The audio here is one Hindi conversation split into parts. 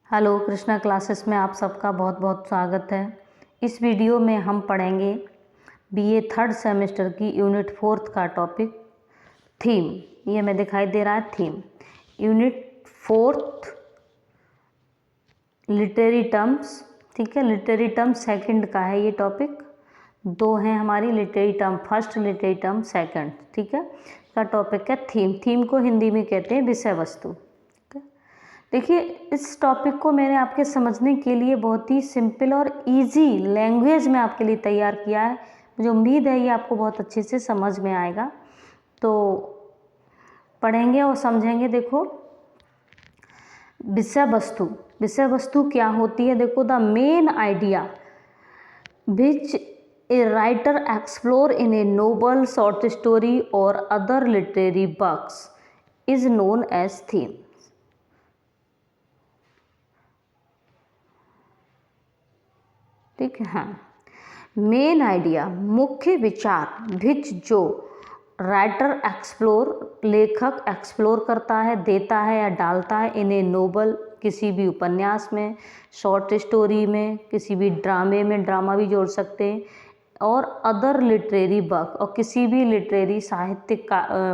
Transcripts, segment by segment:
हेलो, कृष्णा क्लासेस में आप सबका बहुत बहुत स्वागत है। इस वीडियो में हम पढ़ेंगे बीए थर्ड सेमेस्टर की यूनिट 4 का टॉपिक थीम। ये हमें दिखाई दे रहा है थीम। यूनिट 4 लिटरेरी टर्म्स, ठीक है। लिटरेरी टर्म सेकंड का है ये टॉपिक। दो हैं हमारी literary term, first literary term second, ठीक है। का टॉपिक है थीम। थीम को हिंदी में कहते हैं विषय वस्तु। देखिए, इस टॉपिक को मैंने आपके समझने के लिए बहुत ही सिंपल और इजी लैंग्वेज में आपके लिए तैयार किया है। मुझे उम्मीद है ये आपको बहुत अच्छे से समझ में आएगा। तो पढ़ेंगे और समझेंगे। देखो, विषय वस्तु, विषय वस्तु क्या होती है। देखो, the main idea which a writer explore in a novel short story और other literary works is known as theme. ठीक है, हाँ। मेन आइडिया, मुख्य विचार, विच जो राइटर एक्सप्लोर, लेखक एक्सप्लोर करता है, देता है या डालता है इन ए नोबल, किसी भी उपन्यास में, शॉर्ट स्टोरी में, किसी भी ड्रामे में, ड्रामा भी जोड़ सकते हैं, और अदर लिटरेरी वर्क, और किसी भी लिटरेरी साहित्यिक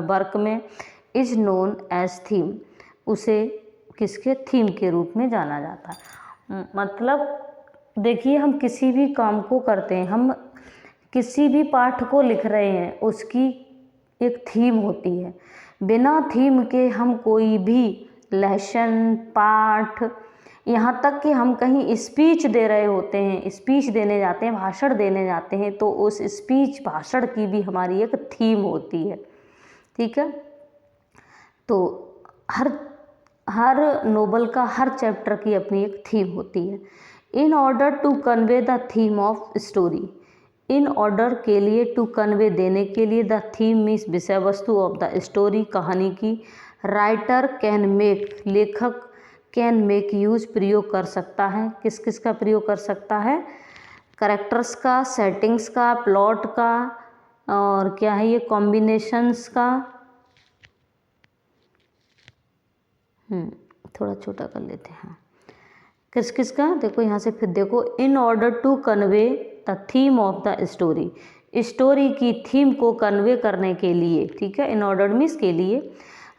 वर्क में, इज नोन एज थीम, उसे किसके थीम के रूप में जाना जाता है। मतलब देखिए, हम किसी भी काम को करते हैं, हम किसी भी पाठ को लिख रहे हैं, उसकी एक थीम होती है। बिना थीम के हम कोई भी लेसन, पाठ, यहाँ तक कि हम कहीं स्पीच दे रहे होते हैं, स्पीच देने जाते हैं, भाषण देने जाते हैं, तो उस स्पीच भाषण की भी हमारी एक थीम होती है। ठीक है। तो हर नोवेल का, हर चैप्टर की अपनी एक थीम होती है। In order to convey the theme of story, in order के लिए, टू कन्वे देने के लिए, द थीम मीन्स विषय वस्तु ऑफ द स्टोरी, कहानी की, राइटर कैन मेक, लेखक कैन मेक यूज, प्रयोग कर सकता है। किस किस का प्रयोग कर सकता है? कैरेक्टर्स का, सेटिंग्स का, प्लॉट का, और क्या है ये, कॉम्बिनेशंस का। थोड़ा छोटा कर लेते हैं। किस किस का? देखो यहाँ से फिर देखो, in order to convey the theme of the story, story की थीम को कन्वे करने के लिए, ठीक है, इन ऑर्डर मीन्स के लिए,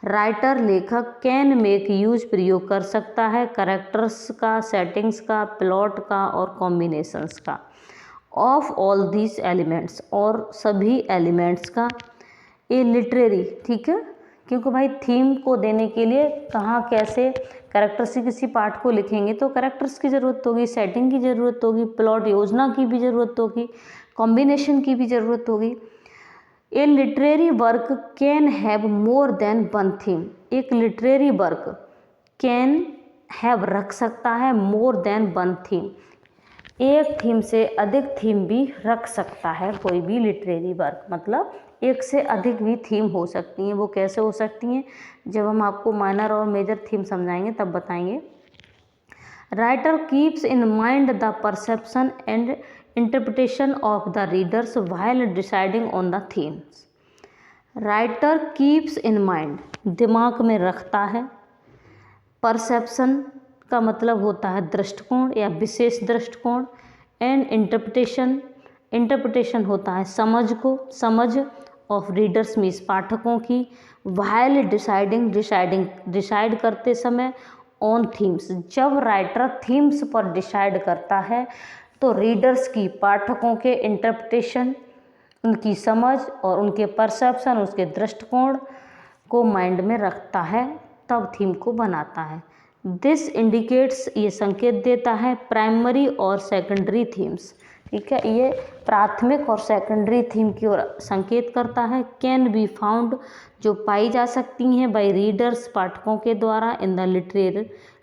राइटर, लेखक, कैन मेक यूज, प्रयोग कर सकता है, कैरेक्टर्स का, सेटिंग्स का, प्लॉट का, और कॉम्बिनेशंस का, ऑफ ऑल दीज एलिमेंट्स, और सभी एलिमेंट्स का, ए लिटरेरी, ठीक है। क्योंकि भाई थीम को देने के लिए कहाँ कैसे कैरेक्टर्स से किसी पार्ट को लिखेंगे तो कैरेक्टर्स की ज़रूरत होगी, सेटिंग की ज़रूरत होगी, प्लॉट योजना की भी ज़रूरत होगी, कॉम्बिनेशन की भी ज़रूरत होगी। A literary work can have more than one theme, एक लिटरेरी वर्क कैन हैव रख सकता है मोर देन वन थीम, एक थीम से अधिक थीम भी रख सकता है कोई भी लिटरेरी वर्क। मतलब एक से अधिक भी थीम हो सकती हैं। वो कैसे हो सकती हैं, जब हम आपको माइनर और मेजर थीम समझाएंगे तब बताएंगे। Writer keeps in mind the perception and interpretation of the readers while deciding on the themes. Writer keeps in mind, दिमाग में रखता है, परसेप्शन का मतलब होता है दृष्टिकोण या विशेष दृष्टिकोण, एंड इंटरप्रिटेशन, इंटरप्रिटेशन होता है समझ को, समझ ऑफ रीडर्स मीन्स पाठकों की, व्हाइल डिसाइडिंग, डिसाइड करते समय, ऑन थीम्स, जब राइटर थीम्स पर डिसाइड करता है तो रीडर्स की, पाठकों के इंटरप्रिटेशन, उनकी समझ और उनके परसेप्शन, उसके दृष्टिकोण को माइंड में रखता है, तब थीम को बनाता है। दिस इंडिकेट्स, ये संकेत देता है, प्राइमरी और सेकेंडरी थीम्स, ठीक है, ये प्राथमिक और सेकेंडरी थीम की ओर संकेत करता है। कैन बी फाउंड, जो पाई जा सकती हैं, बाय रीडर्स, पाठकों के द्वारा, इन द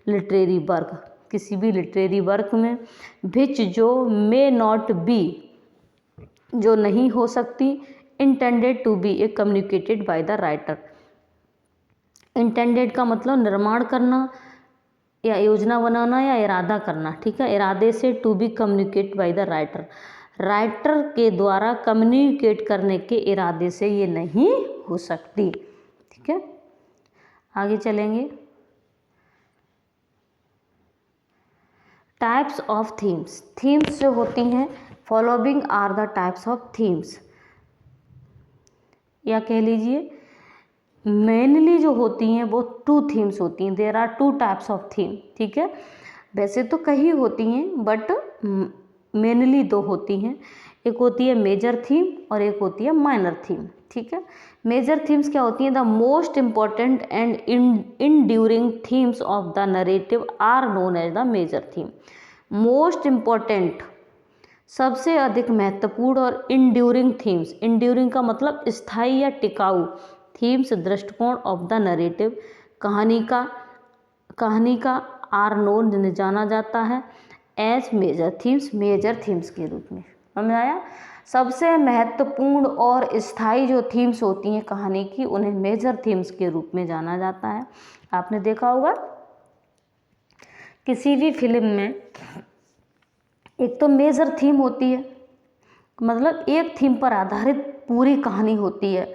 लिटरेरी वर्क, किसी भी लिटरेरी वर्क में, विच जो मे नॉट बी, जो नहीं हो सकती, intended to be a communicated by the writer. Intended का मतलब निर्माण करना या योजना बनाना या इरादा करना, ठीक है, इरादे से, to be communicate by the writer, writer के द्वारा कम्युनिकेट करने के इरादे से ये नहीं हो सकती। ठीक है, आगे चलेंगे। टाइप्स ऑफ थीम्स, थीम्स जो होती हैं, following are the types of themes, या कह लीजिए मेनली जो होती हैं वो 2 थीम्स होती हैं, there are 2 types of theme, ठीक है। वैसे तो कई होती हैं बट मेनली 2 होती हैं, एक होती है मेजर थीम और एक होती है माइनर थीम, ठीक है। मेजर थीम्स क्या होती हैं, the most important and enduring themes of the narrative are known as the major theme. Most important, सबसे अधिक महत्वपूर्ण, और इंड्यूरिंग थीम्स, इंड्यूरिंग का मतलब स्थायी या टिकाऊ, थीम्स दृष्टिकोण ऑफ द नरेटिव, कहानी का आर नोन जाना जाता है as major themes, major themes के रूप में। समझ आया? सबसे महत्वपूर्ण और स्थायी जो थीम्स होती हैं कहानी की, उन्हें मेजर थीम्स के रूप में जाना जाता है। आपने देखा होगा किसी भी फिल्म में एक तो मेजर थीम होती है, मतलब एक थीम पर आधारित पूरी कहानी होती है,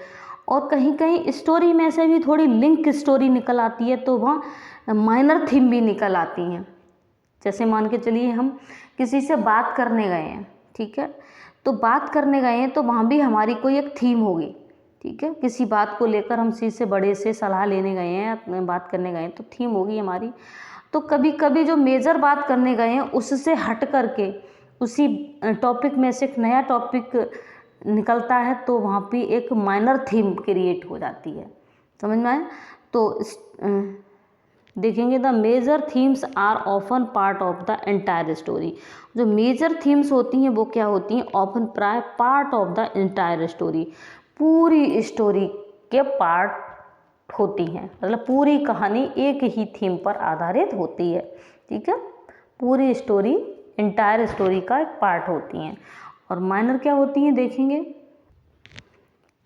और कहीं कहीं स्टोरी में से भी थोड़ी लिंक स्टोरी निकल आती है, तो वहाँ माइनर थीम भी निकल आती हैं। जैसे मान के चलिए हम किसी से बात करने गए हैं, ठीक है, तो बात करने गए हैं तो वहाँ भी हमारी कोई एक थीम होगी, ठीक है। किसी बात को लेकर हम किसी से बड़े से सलाह लेने गए हैं, बात करने गए हैं, तो थीम होगी हमारी। तो कभी कभी जो मेजर बात करने गए हैं उससे हट करके उसी टॉपिक में से एक नया टॉपिक निकलता है, तो वहाँ पे एक माइनर थीम क्रिएट हो जाती है। समझ में आया? तो देखेंगे the major themes are often part of the entire story. जो मेजर थीम्स होती हैं वो क्या होती हैं, ऑफन प्राय part of the entire story, पूरी स्टोरी के पार्ट होती हैं, मतलब पूरी कहानी एक ही थीम पर आधारित होती है, ठीक है। पूरी स्टोरी एंटायर स्टोरी का एक पार्ट होती हैं। और माइनर क्या होती हैं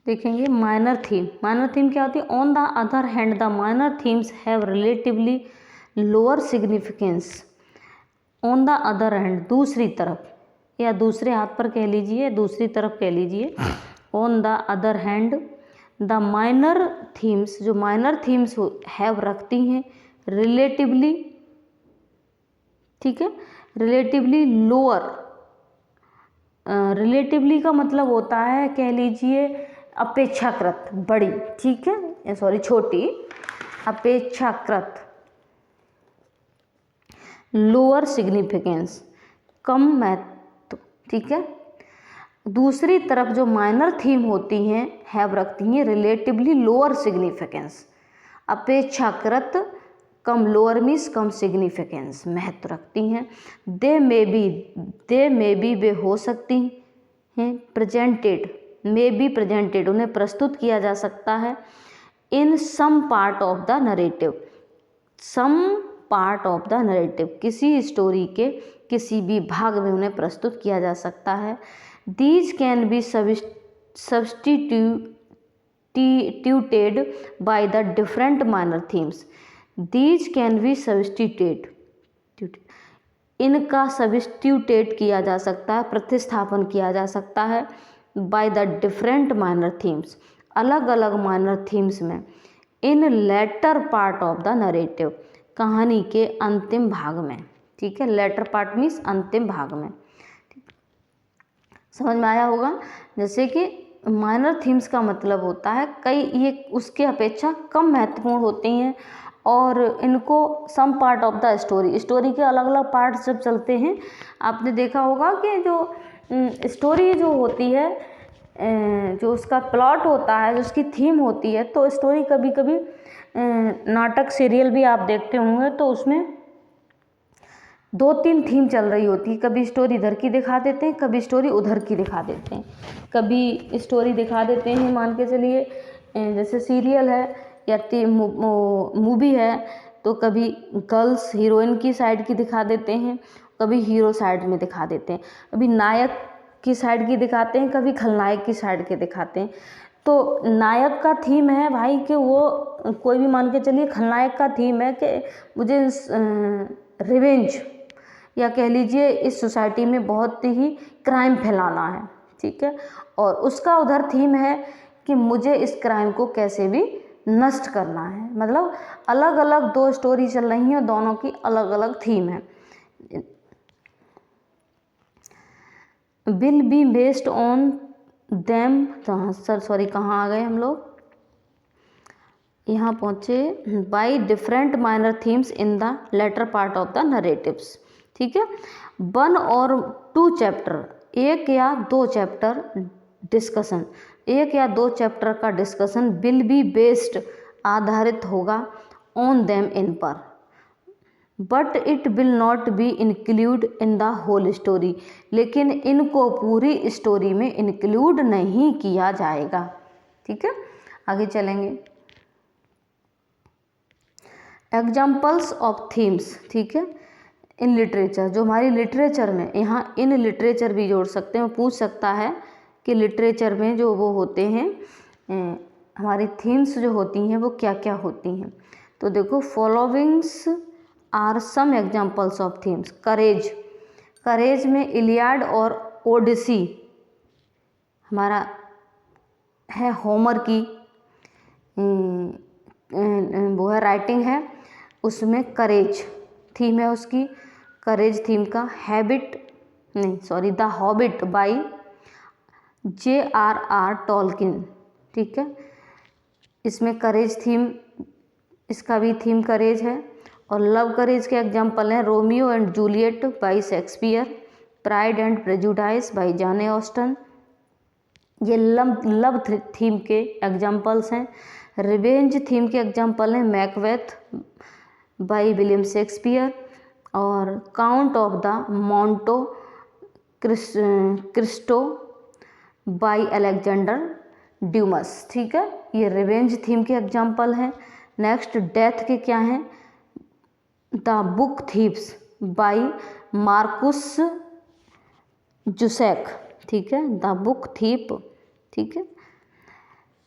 देखेंगे माइनर थीम। माइनर थीम क्या होती है, on the other hand the minor themes have relatively lower significance. On the other hand, दूसरी तरफ या दूसरे हाथ पर कह लीजिए, दूसरी तरफ कह लीजिए, on the other hand the minor themes, जो माइनर थीम्स हैव रखती हैं रिलेटिवली, ठीक है, रिलेटिवली लोअर। रिलेटिवली का मतलब होता है कह लीजिए अपेक्षाकृत बड़ी, ठीक है, सॉरी छोटी, अपेक्षाकृत लोअर सिग्निफिकेंस, कम महत्व, ठीक है। दूसरी तरफ जो माइनर थीम होती हैं हैव रखती हैं रिलेटिवली लोअर सिग्निफिकेंस, अपेक्षाकृत कम, लोअर मीन्स कम सिग्निफिकेंस, महत्व रखती हैं। दे मे बी वे हो सकती हैं, प्रेजेंटेड, मे बी प्रेजेंटेड, उन्हें प्रस्तुत किया जा सकता है, in some part of the narrative, some part of the narrative, किसी स्टोरी के किसी भी भाग में उन्हें प्रस्तुत किया जा सकता है। These can be substituted bye the different minor themes, these can be substituted, इनका सब्स्टिट्यूटेट किया जा सकता है, प्रतिस्थापन किया जा सकता है, by the different minor themes, अलग अलग माइनर थीम्स में, in later part of the narrative, कहानी के अंतिम भाग में, ठीक है। लेटर पार्ट मीन्स अंतिम भाग में, समझ में आया होगा। जैसे कि माइनर थीम्स का मतलब होता है कई ये उसके अपेक्षा कम महत्वपूर्ण होती हैं, और इनको some part of the story, story के अलग अलग पार्ट्स जब चलते हैं, आपने देखा होगा कि जो स्टोरी जो होती है, जो उसका प्लॉट होता है, जो उसकी थीम होती है, तो स्टोरी कभी कभी नाटक सीरियल भी आप देखते होंगे तो उसमें 2-3 थीम चल रही होती है, कभी स्टोरी इधर की दिखा देते हैं, कभी स्टोरी उधर की दिखा देते हैं, कभी स्टोरी दिखा देते हैं, मान के चलिए जैसे सीरियल है या मूवी है, तो कभी गर्ल्स हीरोइन की साइड की दिखा देते हैं, कभी हीरो साइड में दिखा देते हैं, कभी नायक की साइड की दिखाते हैं, कभी खलनायक की साइड के दिखाते हैं। तो नायक का थीम है भाई कि वो कोई भी मान के चलिए खलनायक का थीम है कि मुझे रिवेंज, या कह लीजिए इस सोसाइटी में बहुत ही क्राइम फैलाना है, ठीक है, और उसका उधर थीम है कि मुझे इस क्राइम को कैसे भी नष्ट करना है। मतलब अलग अलग 2 स्टोरी चल रही हैं, दोनों की अलग अलग थीम है। Will be based on them, sorry कहाँ आ गए हम लोग, यहाँ पहुँचे, by different minor themes in the later part of the narratives. ठीक है, 1 और 2 चैप्टर, 1 या 2 चैप्टर डिस्कशन, 1 या 2 चैप्टर का डिस्कशन विल बी बेस्ड आधारित होगा ऑन देम इन पर, but it will not be include in the whole story, लेकिन इनको पूरी स्टोरी में इंक्लूड नहीं किया जाएगा। ठीक है, आगे चलेंगे। एग्जाम्पल्स ऑफ थीम्स, ठीक है, इन लिटरेचर, जो हमारी लिटरेचर में, यहाँ इन लिटरेचर भी जोड़ सकते हैं, पूछ सकता है कि लिटरेचर में जो वो होते हैं हमारी थीम्स जो होती हैं वो क्या क्या होती हैं। तो देखो, followings are some examples of themes. Courage, courage में इलियाड और ओडिसी हमारा है, होमर की वो है राइटिंग है, उसमें करेज थीम है उसकी, करेज थीम का। The hobbit by J.R.R. टॉलकिन, ठीक है, इसमें करेज थीम, इसका भी थीम करेज है। और लव करेज के एग्जाम्पल हैं Romeo and Juliet by Shakespeare, Pride and Prejudice by Jane Austen, ये लव थीम के एग्जाम्पल्स हैं। रिवेंज थीम के एग्जाम्पल हैं मैकबेथ बाई विलियम शेक्सपियर और Count of the Monte Cristo by Alexander Dumas. ठीक है, ये रिवेंज थीम के एग्जाम्पल हैं। नेक्स्ट डेथ के क्या हैं, the Book Thieves by Markus Zusak, ठीक है, द बुक थीप, ठीक है।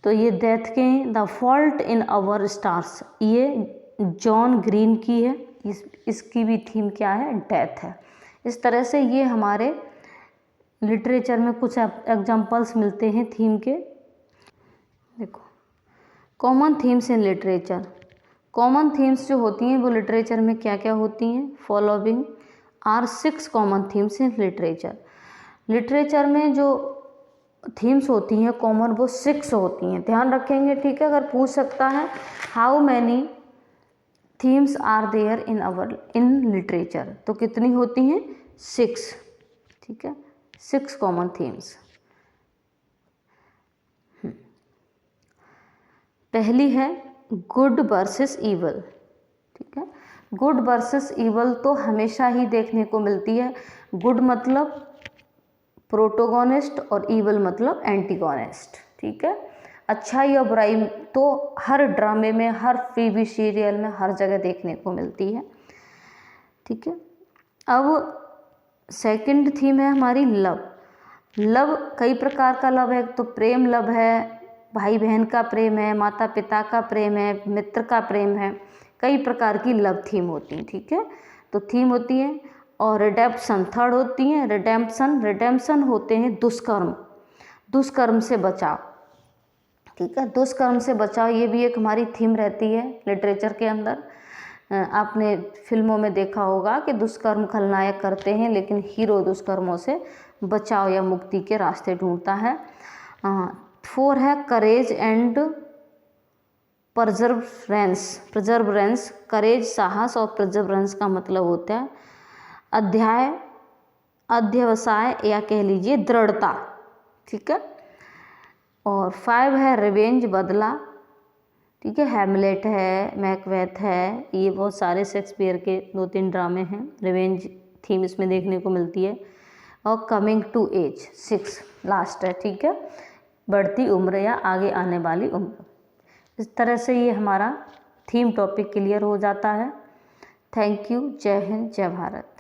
तो ये डेथ के, the fault in our stars, ये जॉन ग्रीन की है, इसकी भी थीम क्या है, डेथ है। इस तरह से ये हमारे लिटरेचर में कुछ एग्जाम्पल्स मिलते हैं थीम के। देखो, common themes in literature, common themes जो होती हैं वो लिटरेचर में क्या क्या होती हैं, following are 6 common themes in literature. Literature में जो थीम्स होती हैं कॉमन, वो 6 होती हैं, ध्यान रखेंगे। ठीक है, अगर पूछ सकता है how many themes are there in literature, तो कितनी होती हैं, 6। ठीक है, 6 कॉमन थीम्स। पहली है गुड वर्सेस ईवल। ठीक है, गुड वर्सेस ईवल तो हमेशा ही देखने को मिलती है। गुड मतलब प्रोटोगोनिस्ट और ईवल मतलब एंटीगोनिस्ट। ठीक है, अच्छाई और बुराई तो हर ड्रामे में, हर टीवी सीरियल में, हर जगह देखने को मिलती है। ठीक है, अब सेकंड थीम है हमारी लव। लव कई प्रकार का लव है, तो प्रेम लव है, भाई बहन का प्रेम है, माता पिता का प्रेम है, मित्र का प्रेम है, कई प्रकार की लव थीम होती हैं। ठीक है, तो थीम होती है। और रिडेम्पशन थर्ड होती है, रिडेम्पशन होते हैं दुष्कर्म, दुष्कर्म से बचाव। ठीक है, दुष्कर्म से बचाव, ये भी एक हमारी थीम रहती है लिटरेचर के अंदर। आपने फिल्मों में देखा होगा कि दुष्कर्म खलनायक करते हैं, लेकिन हीरो दुष्कर्मों से बचाव या मुक्ति के रास्ते ढूंढता है। 4 है करेज एंड प्रजर्वरेंस। करेज साहस और प्रजर्वरेंस का मतलब होता है अध्यवसाय या कह लीजिए दृढ़ता। ठीक है, और 5 है रिवेंज, बदला। ठीक है, हैमलेट है, मैकबेथ है, ये बहुत सारे शेक्सपियर के 2-3 ड्रामे हैं, रिवेंज थीम इसमें देखने को मिलती है। और कमिंग टू एज 6 लास्ट है। ठीक है, बढ़ती उम्र या आगे आने वाली उम्र। इस तरह से ये हमारा थीम टॉपिक क्लियर हो जाता है। थैंक यू, जय हिंद, जय भारत।